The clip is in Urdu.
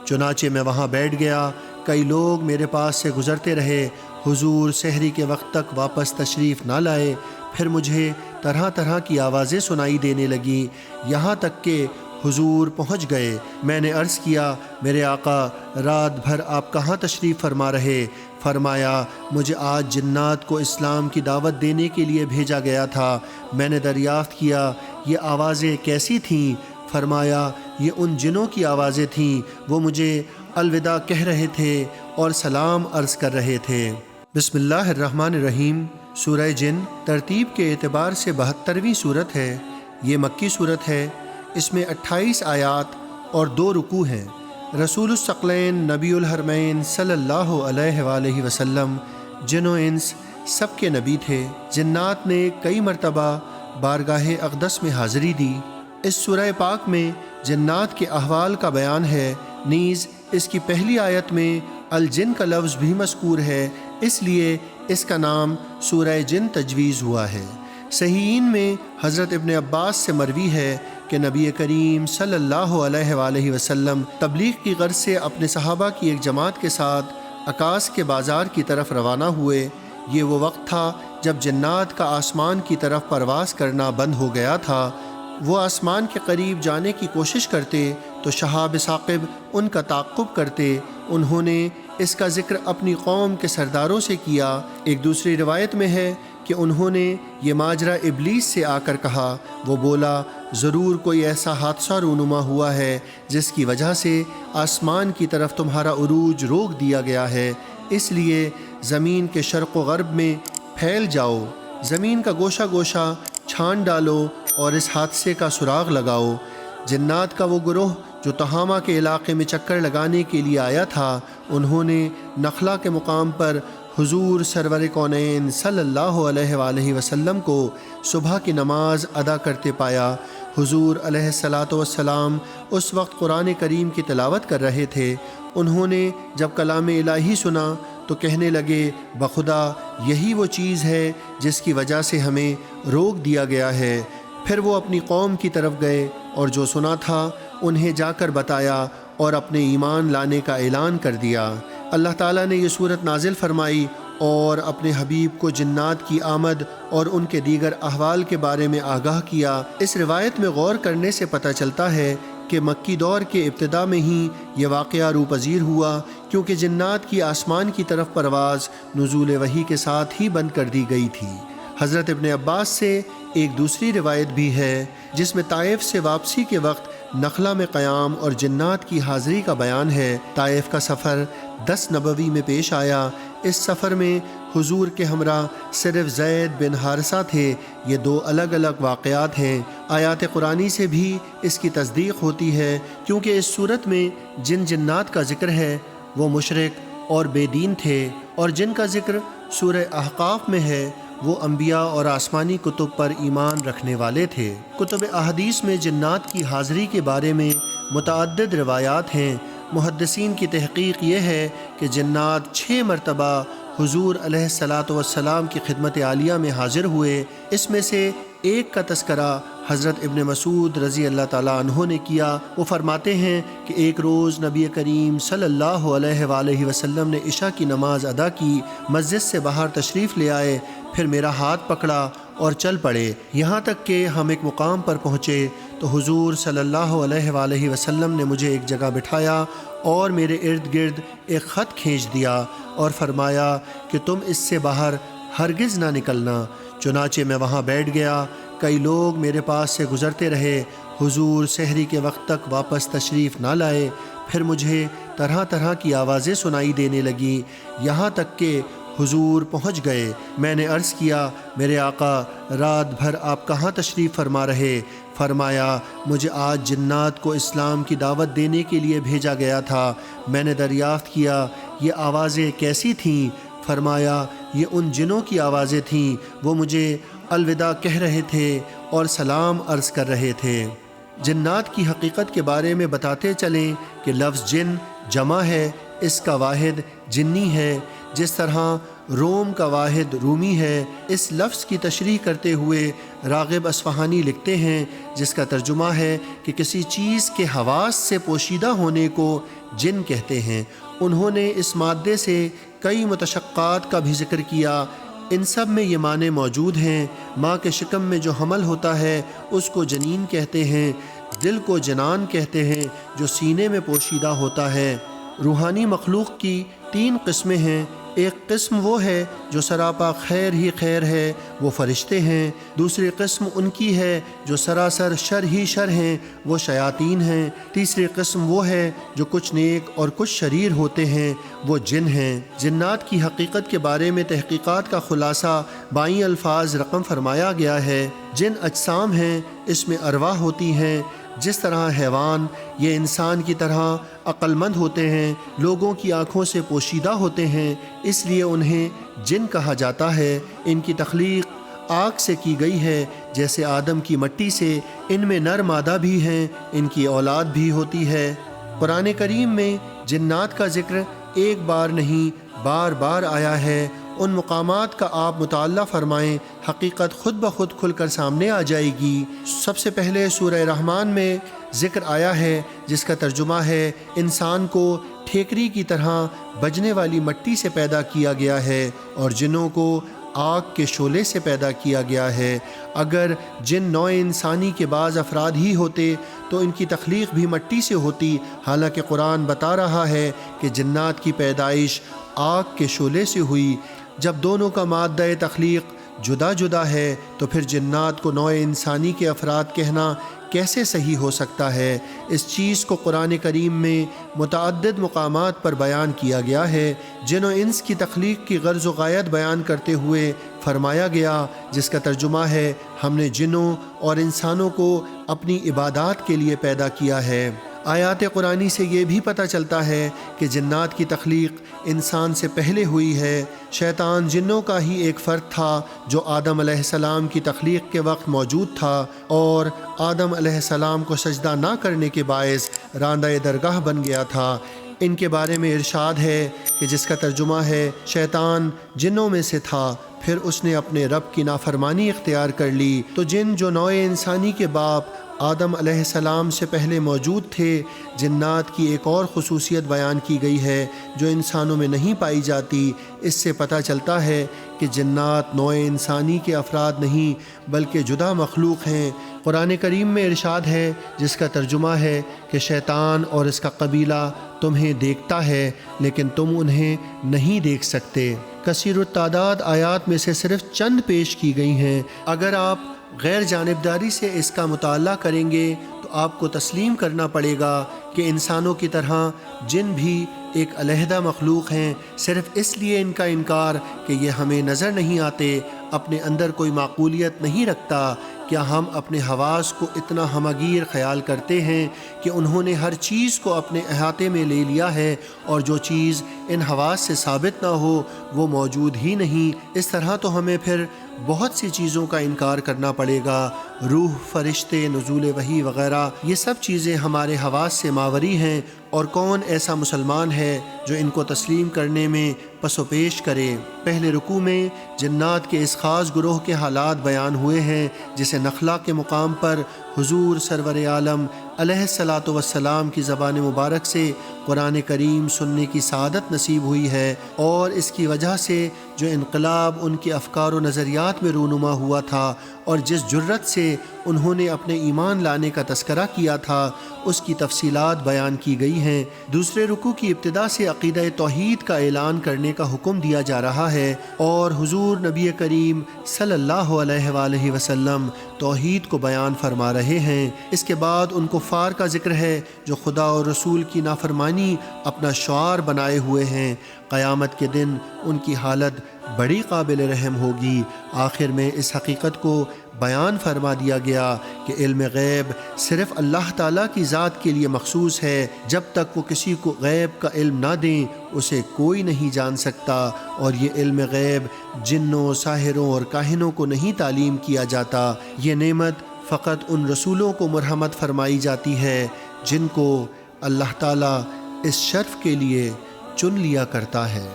چنانچہ میں وہاں بیٹھ گیا، کئی لوگ میرے پاس سے گزرتے رہے، حضور سحری کے وقت تک واپس تشریف نہ لائے۔ پھر مجھے طرح طرح کی آوازیں سنائی دینے لگیں، یہاں تک کہ حضور پہنچ گئے۔ میں نے عرض کیا، میرے آقا رات بھر آپ کہاں تشریف فرما رہے؟ فرمایا، مجھے آج جنات کو اسلام کی دعوت دینے کے لیے بھیجا گیا تھا۔ میں نے دریافت کیا، یہ آوازیں کیسی تھیں؟ فرمایا، یہ ان جنوں کی آوازیں تھیں، وہ مجھے الوداع کہہ رہے تھے اور سلام عرض کر رہے تھے۔ بسم اللہ الرحمن الرحیم۔ سورہ جن ترتیب کے اعتبار سے 72ویں صورت ہے۔ یہ مکی صورت ہے۔ اس میں 28 آیات اور 2 رکوع ہیں۔ رسول الثقلین نبی الحرمین صلی اللہ علیہ وآلہ وسلم جن و انس سب کے نبی تھے۔ جنات نے کئی مرتبہ بارگاہ اقدس میں حاضری دی۔ اس سورہ پاک میں جنات کے احوال کا بیان ہے، نیز اس کی پہلی آیت میں الجن کا لفظ بھی مذکور ہے، اس لیے اس کا نام سورہ جن تجویز ہوا ہے۔ صحیحین میں حضرت ابن عباس سے مروی ہے کہ نبی کریم صلی اللہ علیہ وآلہ وسلم تبلیغ کی غرض سے اپنے صحابہ کی ایک جماعت کے ساتھ عکاس کے بازار کی طرف روانہ ہوئے۔ یہ وہ وقت تھا جب جنات کا آسمان کی طرف پرواز کرنا بند ہو گیا تھا۔ وہ آسمان کے قریب جانے کی کوشش کرتے تو شہاب ثاقب ان کا تعقب کرتے۔ انہوں نے اس کا ذکر اپنی قوم کے سرداروں سے کیا۔ ایک دوسری روایت میں ہے کہ انہوں نے یہ ماجرا ابلیس سے آ کر کہا۔ وہ بولا، ضرور کوئی ایسا حادثہ رونما ہوا ہے جس کی وجہ سے آسمان کی طرف تمہارا عروج روک دیا گیا ہے، اس لیے زمین کے شرق و غرب میں پھیل جاؤ، زمین کا گوشہ گوشہ چھان ڈالو اور اس حادثے کا سراغ لگاؤ۔ جنات کا وہ گروہ جو تہامہ کے علاقے میں چکر لگانے کے لیے آیا تھا، انہوں نے نخلا کے مقام پر حضور سرور کونین صلی اللہ علیہ وآلہ وسلم کو صبح کی نماز ادا کرتے پایا۔ حضور علیہ الصلاۃ والسلام اس وقت قرآن کریم کی تلاوت کر رہے تھے۔ انہوں نے جب کلام الہی سنا تو کہنے لگے، بخدا یہی وہ چیز ہے جس کی وجہ سے ہمیں روک دیا گیا ہے۔ پھر وہ اپنی قوم کی طرف گئے اور جو سنا تھا انہیں جا کر بتایا اور اپنے ایمان لانے کا اعلان کر دیا۔ اللہ تعالیٰ نے یہ صورت نازل فرمائی اور اپنے حبیب کو جنات کی آمد اور ان کے دیگر احوال کے بارے میں آگاہ کیا۔ اس روایت میں غور کرنے سے پتہ چلتا ہے کہ مکی دور کے ابتدا میں ہی یہ واقعہ روپذیر ہوا، کیونکہ جنات کی آسمان کی طرف پرواز نزول وحی کے ساتھ ہی بند کر دی گئی تھی۔ حضرت ابن عباس سے ایک دوسری روایت بھی ہے جس میں طائف سے واپسی کے وقت نخلا میں قیام اور جنات کی حاضری کا بیان ہے۔ طائف کا سفر 10 نبوی میں پیش آیا۔ اس سفر میں حضور کے ہمراہ صرف زید بن حارثہ تھے۔ یہ 2 الگ الگ واقعات ہیں۔ آیات قرآنی سے بھی اس کی تصدیق ہوتی ہے، کیونکہ اس صورت میں جن جنات کا ذکر ہے وہ مشرک اور بے دین تھے، اور جن کا ذکر سورہ احقاف میں ہے وہ انبیاء اور آسمانی کتب پر ایمان رکھنے والے تھے۔ کتب احادیث میں جنات کی حاضری کے بارے میں متعدد روایات ہیں۔ محدثین کی تحقیق یہ ہے کہ جنات 6 مرتبہ حضور علیہ الصلاۃ والسلام کی خدمت عالیہ میں حاضر ہوئے۔ اس میں سے ایک کا تذکرہ حضرت ابن مسعود رضی اللہ تعالیٰ عنہ نے کیا۔ وہ فرماتے ہیں کہ ایک روز نبی کریم صلی اللہ علیہ وآلہ وسلم نے عشاء کی نماز ادا کی، مسجد سے باہر تشریف لے آئے، پھر میرا ہاتھ پکڑا اور چل پڑے، یہاں تک کہ ہم ایک مقام پر پہنچے تو حضور صلی اللہ علیہ وآلہ وسلم نے مجھے ایک جگہ بٹھایا اور میرے ارد گرد ایک خط کھینچ دیا اور فرمایا کہ تم اس سے باہر ہرگز نہ نکلنا۔ چنانچہ میں وہاں بیٹھ گیا، کئی لوگ میرے پاس سے گزرتے رہے، حضور سحری کے وقت تک واپس تشریف نہ لائے۔ پھر مجھے طرح طرح کی آوازیں سنائی دینے لگیں، یہاں تک کہ حضور پہنچ گئے۔ میں نے عرض کیا، میرے آقا رات بھر آپ کہاں تشریف فرما رہے؟ فرمایا، مجھے آج جنات کو اسلام کی دعوت دینے کے لیے بھیجا گیا تھا۔ میں نے دریافت کیا، یہ آوازیں کیسی تھیں؟ فرمایا، یہ ان جنوں کی آوازیں تھیں، وہ مجھے الوداع کہہ رہے تھے اور سلام عرض کر رہے تھے۔ جنات کی حقیقت کے بارے میں بتاتے چلیں کہ لفظ جن جمع ہے، اس کا واحد جنی ہے۔ جس طرح روم کا واحد رومی ہے۔ اس لفظ کی تشریح کرتے ہوئے راغب اصفہانی لکھتے ہیں، جس کا ترجمہ ہے کہ کسی چیز کے حواس سے پوشیدہ ہونے کو جن کہتے ہیں۔ انہوں نے اس مادے سے کئی متشقات کا بھی ذکر کیا۔ ان سب میں یہ معنی موجود ہیں۔ ماں کے شکم میں جو حمل ہوتا ہے اس کو جنین کہتے ہیں، دل کو جنان کہتے ہیں جو سینے میں پوشیدہ ہوتا ہے۔ روحانی مخلوق کی 3 قسمیں ہیں۔ ایک قسم وہ ہے جو سراپا خیر ہی خیر ہے، وہ فرشتے ہیں۔ دوسری قسم ان کی ہے جو سراسر شر ہی شر ہیں، وہ شیاطین ہیں۔ تیسری قسم وہ ہے جو کچھ نیک اور کچھ شریر ہوتے ہیں، وہ جن ہیں۔ جنات کی حقیقت کے بارے میں تحقیقات کا خلاصہ 22 الفاظ رقم فرمایا گیا ہے۔ جن اجسام ہیں، اس میں ارواح ہوتی ہیں۔ جس طرح حیوان یہ انسان کی طرح عقل مند ہوتے ہیں، لوگوں کی آنکھوں سے پوشیدہ ہوتے ہیں، اس لیے انہیں جن کہا جاتا ہے۔ ان کی تخلیق آگ سے کی گئی ہے، جیسے آدم کی مٹی سے۔ ان میں نر مادہ بھی ہیں، ان کی اولاد بھی ہوتی ہے۔ قرآن کریم میں جنات کا ذکر ایک بار نہیں، بار بار آیا ہے۔ ان مقامات کا آپ مطالعہ فرمائیں، حقیقت خود بخود کھل کر سامنے آ جائے گی۔ سب سے پہلے سورہ رحمان میں ذکر آیا ہے، جس کا ترجمہ ہے انسان کو ٹھیکری کی طرح بجنے والی مٹی سے پیدا کیا گیا ہے، اور جنوں کو آگ کے شعلے سے پیدا کیا گیا ہے۔ اگر جن نوع انسانی کے بعض افراد ہی ہوتے تو ان کی تخلیق بھی مٹی سے ہوتی، حالانکہ قرآن بتا رہا ہے کہ جنات کی پیدائش آگ کے شعلے سے ہوئی۔ جب دونوں کا مادہ تخلیق جدا جدا ہے تو پھر جنات کو نوع انسانی کے افراد کہنا کیسے صحیح ہو سکتا ہے؟ اس چیز کو قرآن کریم میں متعدد مقامات پر بیان کیا گیا ہے۔ جن و انس کی تخلیق کی غرض و غایت بیان کرتے ہوئے فرمایا گیا، جس کا ترجمہ ہے ہم نے جنوں اور انسانوں کو اپنی عبادات کے لیے پیدا کیا ہے۔ آیات قرآنی سے یہ بھی پتہ چلتا ہے کہ جنات کی تخلیق انسان سے پہلے ہوئی ہے۔ شیطان جنوں کا ہی ایک فرد تھا جو آدم علیہ السلام کی تخلیق کے وقت موجود تھا، اور آدم علیہ السلام کو سجدہ نہ کرنے کے باعث راندہ درگاہ بن گیا تھا۔ ان کے بارے میں ارشاد ہے کہ جس کا ترجمہ ہے شیطان جنوں میں سے تھا، پھر اس نے اپنے رب کی نافرمانی اختیار کر لی۔ تو جن جو نوع انسانی کے باپ آدم علیہ السلام سے پہلے موجود تھے۔ جنات کی ایک اور خصوصیت بیان کی گئی ہے جو انسانوں میں نہیں پائی جاتی۔ اس سے پتہ چلتا ہے کہ جنات نوع انسانی کے افراد نہیں بلکہ جدا مخلوق ہیں۔ قرآن کریم میں ارشاد ہے، جس کا ترجمہ ہے کہ شیطان اور اس کا قبیلہ تمہیں دیکھتا ہے لیکن تم انہیں نہیں دیکھ سکتے۔ کثیر التعداد آیات میں سے صرف چند پیش کی گئی ہیں۔ اگر آپ غیر جانبداری سے اس کا مطالعہ کریں گے تو آپ کو تسلیم کرنا پڑے گا کہ انسانوں کی طرح جن بھی ایک علیحدہ مخلوق ہیں، صرف اس لیے ان کا انکار کہ یہ ہمیں نظر نہیں آتے، اپنے اندر کوئی معقولیت نہیں رکھتا۔ کیا ہم اپنے حواس کو اتنا ہمگیر خیال کرتے ہیں کہ انہوں نے ہر چیز کو اپنے احاطے میں لے لیا ہے، اور جو چیز ان حواس سے ثابت نہ ہو وہ موجود ہی نہیں؟ اس طرح تو ہمیں پھر بہت سی چیزوں کا انکار کرنا پڑے گا۔ روح، فرشتے، نزول وحی وغیرہ، یہ سب چیزیں ہمارے حواس سے ماوری ہیں، اور کون ایسا مسلمان ہے جو ان کو تسلیم کرنے میں پس و پیش کرے؟ پہلے رکوع میں جنات کے اس خاص گروہ کے حالات بیان ہوئے ہیں جسے نخلا کے مقام پر حضور سرور عالم علیہ الصلاۃ والسلام کی زبان مبارک سے قرآن کریم سننے کی سعادت نصیب ہوئی ہے، اور اس کی وجہ سے جو انقلاب ان کے افکار و نظریات میں رونما ہوا تھا اور جس جرت سے انہوں نے اپنے ایمان لانے کا تذکرہ کیا تھا، اس کی تفصیلات بیان کی گئی ہیں۔ دوسرے رکوع کی ابتدا سے عقیدہ توحید کا اعلان کرنے کا حکم دیا جا رہا ہے، اور حضور نبی کریم صلی اللہ علیہ وآلہ وسلم توحید کو بیان فرما رہے ہیں۔ اس کے بعد ان کفار کا ذکر ہے جو خدا اور رسول کی نافرمانی اپنا شعار بنائے ہوئے ہیں۔ قیامت کے دن ان کی حالت بڑی قابل رحم ہوگی۔ آخر میں اس حقیقت کو بیان فرما دیا گیا کہ علم غیب صرف اللہ تعالیٰ کی ذات کے لیے مخصوص ہے۔ جب تک وہ کسی کو غیب کا علم نہ دیں اسے کوئی نہیں جان سکتا، اور یہ علم غیب جنوں، ساحروں اور کاہنوں کو نہیں تعلیم کیا جاتا۔ یہ نعمت فقط ان رسولوں کو مرحمت فرمائی جاتی ہے جن کو اللہ تعالیٰ اس شرف کے لیے چن لیا کرتا ہے۔